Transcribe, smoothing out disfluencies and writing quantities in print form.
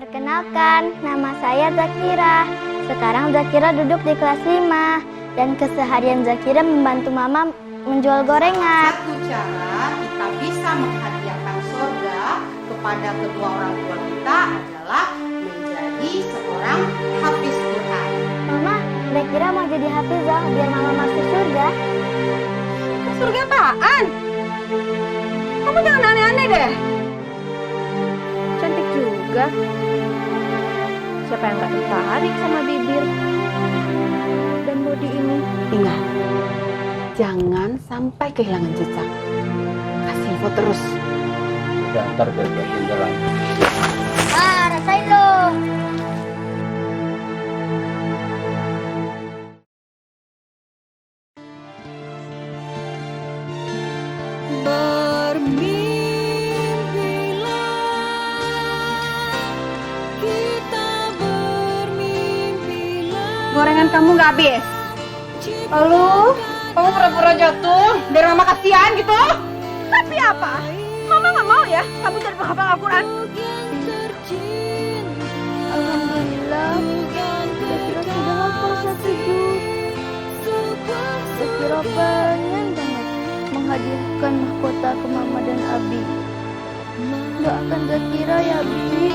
Perkenalkan, nama saya Zakira. Sekarang Zakira duduk di kelas 5 dan keseharian Zakira membantu Mama menjual gorengan. Satu cara kita bisa menghadiahkan surga kepada kedua orang tua kita adalah menjadi seorang hafiz Quran. Mama, Zakira mau jadi hafizah biar Mama masuk surga. Surga apaan? Kamu jangan aneh-aneh deh. Cantik juga. Siapa yang gak tertarik sama bibir dan body ini? Ingat, jangan sampai kehilangan jejak. Kasih info terus. Udah, ntar biar gue tinggalan. Rasain lo. Gorengan kamu nggak habis. Lalu kamu pura-pura jatuh biar Mama kasihan gitu. Tapi apa? Mama gak mau ya kamu jadi penghafal Al-Quran. Alhamdulillah, Zakira sudah hafal 1 juz. Zakira pengen banget menghadiahkan mahkota ke Mama dan Abi. Doakan Zakira ya, Abi.